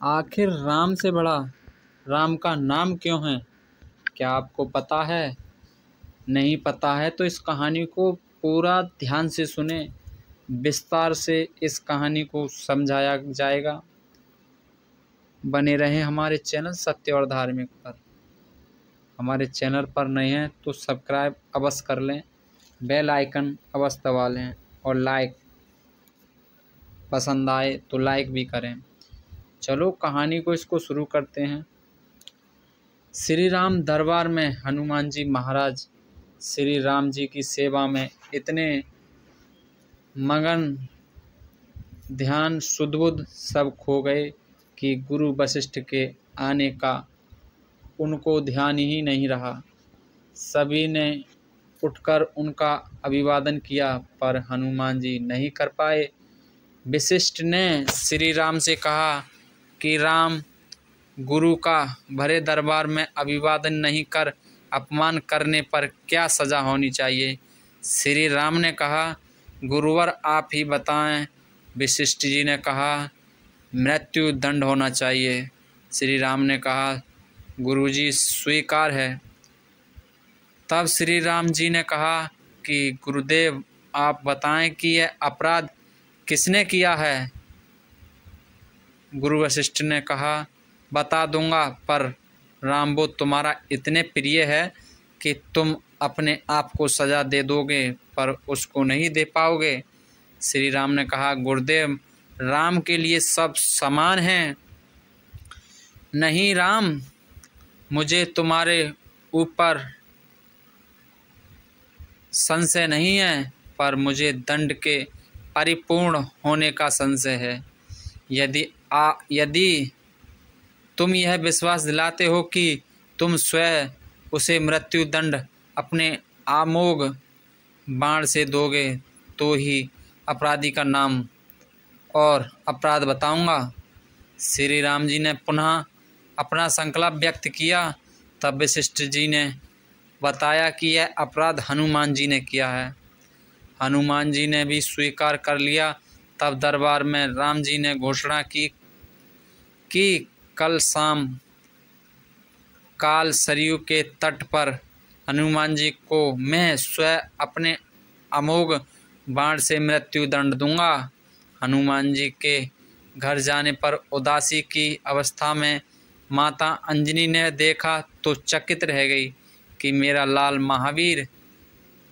आखिर राम से बड़ा राम का नाम क्यों है? क्या आपको पता है? नहीं पता है तो इस कहानी को पूरा ध्यान से सुने। विस्तार से इस कहानी को समझाया जाएगा। बने रहें हमारे चैनल सत्य और धार्मिक पर। हमारे चैनल पर नए हैं तो सब्सक्राइब अवश्य कर लें, बेल आइकन अवश्य दबा लें और लाइक पसंद आए तो लाइक भी करें। चलो कहानी को इसको शुरू करते हैं। श्री राम दरबार में हनुमान जी महाराज श्री राम जी की सेवा में इतने मगन, ध्यान सुध-बुध सब खो गए कि गुरु वशिष्ठ के आने का उनको ध्यान ही नहीं रहा। सभी ने उठकर उनका अभिवादन किया पर हनुमान जी नहीं कर पाए। वशिष्ठ ने श्री राम से कहा कि राम, गुरु का भरे दरबार में अभिवादन नहीं कर अपमान करने पर क्या सज़ा होनी चाहिए? श्री राम ने कहा, गुरुवर आप ही बताएं। वशिष्ठ जी ने कहा, मृत्यु दंड होना चाहिए। श्री राम ने कहा, गुरुजी स्वीकार है। तब श्री राम जी ने कहा कि गुरुदेव आप बताएं कि यह अपराध किसने किया है? गुरु वशिष्ठ ने कहा, बता दूंगा पर राम वो तुम्हारा इतने प्रिय है कि तुम अपने आप को सज़ा दे दोगे पर उसको नहीं दे पाओगे। श्री राम ने कहा, गुरुदेव राम के लिए सब समान हैं। नहीं राम, मुझे तुम्हारे ऊपर संशय नहीं है पर मुझे दंड के परिपूर्ण होने का संशय है। यदि तुम यह विश्वास दिलाते हो कि तुम स्वयं उसे मृत्यु दंड अपने अमोघ बाण से दोगे तो ही अपराधी का नाम और अपराध बताऊंगा। श्री राम जी ने पुनः अपना संकल्प व्यक्त किया। तब वशिष्ठ जी ने बताया कि यह अपराध हनुमान जी ने किया है। हनुमान जी ने भी स्वीकार कर लिया। तब दरबार में राम जी ने घोषणा की कि कल शाम काल सरयू के तट पर हनुमान जी को मैं स्वयं अपने अमोघ बाण से मृत्यु दंड दूंगा। हनुमान जी के घर जाने पर उदासी की अवस्था में माता अंजनी ने देखा तो चकित रह गई कि मेरा लाल महावीर,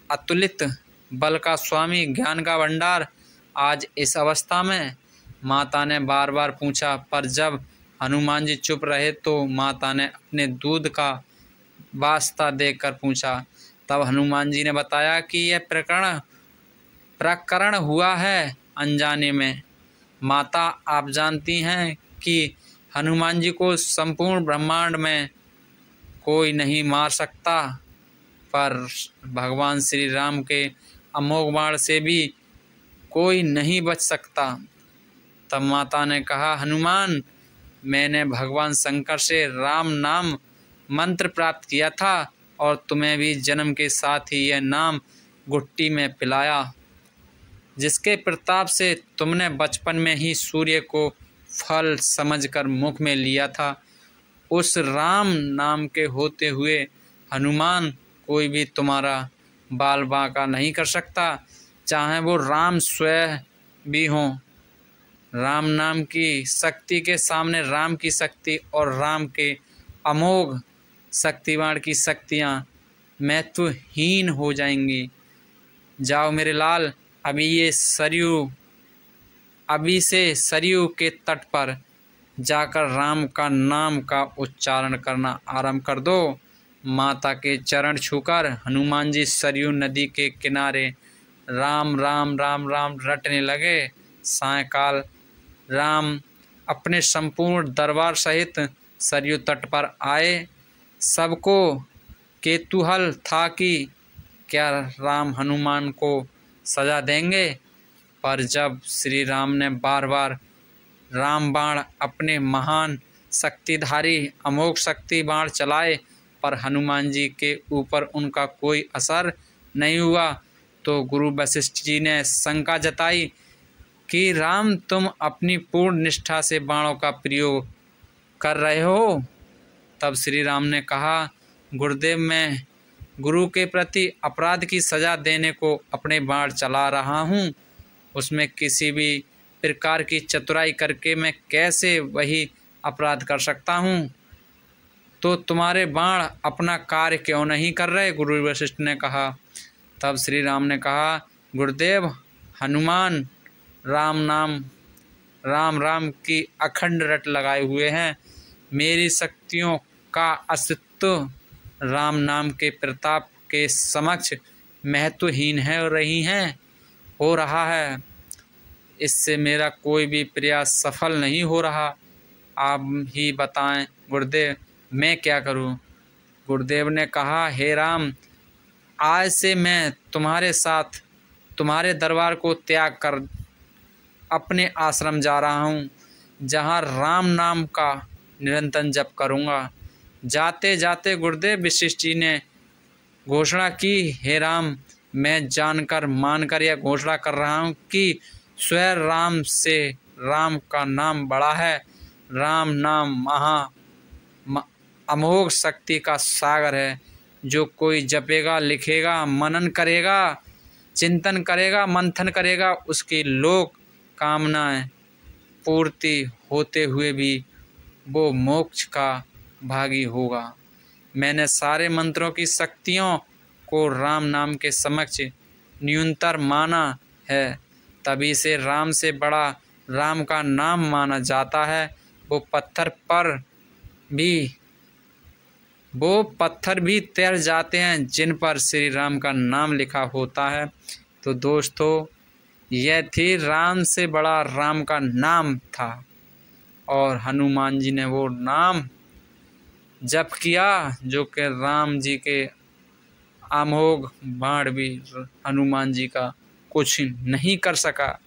अतुलित बल का स्वामी, ज्ञान का भंडार आज इस अवस्था में। माता ने बार बार पूछा पर जब हनुमान जी चुप रहे तो माता ने अपने दूध का वास्ता देकर पूछा। तब हनुमान जी ने बताया कि यह प्रकरण हुआ है अनजाने में। माता आप जानती हैं कि हनुमान जी को संपूर्ण ब्रह्मांड में कोई नहीं मार सकता पर भगवान श्री राम के अमोघ बाण से भी कोई नहीं बच सकता। तब माता ने कहा, हनुमान, मैंने भगवान शंकर से राम नाम मंत्र प्राप्त किया था और तुम्हें भी जन्म के साथ ही यह नाम गुट्टी में पिलाया, जिसके प्रताप से तुमने बचपन में ही सूर्य को फल समझकर मुख में लिया था। उस राम नाम के होते हुए हनुमान कोई भी तुम्हारा बाल बांका नहीं कर सकता, चाहे वो राम स्वयं भी हों। राम नाम की शक्ति के सामने राम की शक्ति और राम के अमोघ शक्तिवान की शक्तियाँ महत्वहीन हो जाएंगी। जाओ मेरे लाल, अभी से सरयू के तट पर जाकर राम का नाम का उच्चारण करना आरंभ कर दो। माता के चरण छूकर हनुमान जी सरयू नदी के किनारे राम राम राम राम रटने लगे। सायंकाल राम अपने संपूर्ण दरबार सहित सरयू तट पर आए। सबको कौतूहल था कि क्या राम हनुमान को सजा देंगे, पर जब श्री राम ने बार बार राम बाण अपने महान शक्तिधारी अमोघ शक्ति बाण चलाए पर हनुमान जी के ऊपर उनका कोई असर नहीं हुआ तो गुरु वशिष्ठ जी ने शंका जताई कि राम, तुम अपनी पूर्ण निष्ठा से बाणों का प्रयोग कर रहे हो? तब श्री राम ने कहा, गुरुदेव, मैं गुरु के प्रति अपराध की सज़ा देने को अपने बाण चला रहा हूँ। उसमें किसी भी प्रकार की चतुराई करके मैं कैसे वही अपराध कर सकता हूँ? तो तुम्हारे बाण अपना कार्य क्यों नहीं कर रहे? गुरु वशिष्ठ ने कहा। तब श्री राम ने कहा, गुरुदेव, हनुमान राम राम की अखंड रट लगाए हुए हैं। मेरी शक्तियों का अस्तित्व राम नाम के प्रताप के समक्ष महत्वहीन हो रहा है। इससे मेरा कोई भी प्रयास सफल नहीं हो रहा। आप ही बताएं गुरुदेव, मैं क्या करूं? गुरुदेव ने कहा, हे राम, आज से मैं तुम्हारे साथ तुम्हारे दरबार को त्याग कर अपने आश्रम जा रहा हूँ, जहाँ राम नाम का निरंतर जप करूँगा। जाते जाते गुरुदेव वशिष्ठ जी ने घोषणा की, हे राम, मैं जानकर मानकर यह घोषणा कर रहा हूँ कि स्वयं राम से राम का नाम बड़ा है। राम नाम अमोघ शक्ति का सागर है। जो कोई जपेगा, लिखेगा, मनन करेगा, चिंतन करेगा, मंथन करेगा, उसकी लोक कामनाएं पूर्ति होते हुए भी वो मोक्ष का भागी होगा। मैंने सारे मंत्रों की शक्तियों को राम नाम के समक्ष न्यूनतम माना है। तभी से राम से बड़ा राम का नाम माना जाता है। वो पत्थर भी तैर जाते हैं जिन पर श्री राम का नाम लिखा होता है। तो दोस्तों, यह थी राम से बड़ा राम का नाम था, और हनुमान जी ने वो नाम जप किया जो कि राम जी के अमोघ बाण भी हनुमान जी का कुछ नहीं कर सका।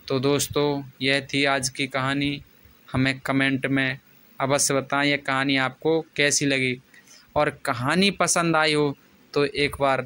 तो दोस्तों, यह थी आज की कहानी। हमें कमेंट में अवश्य बताएं यह कहानी आपको कैसी लगी, और कहानी पसंद आई हो तो एक बार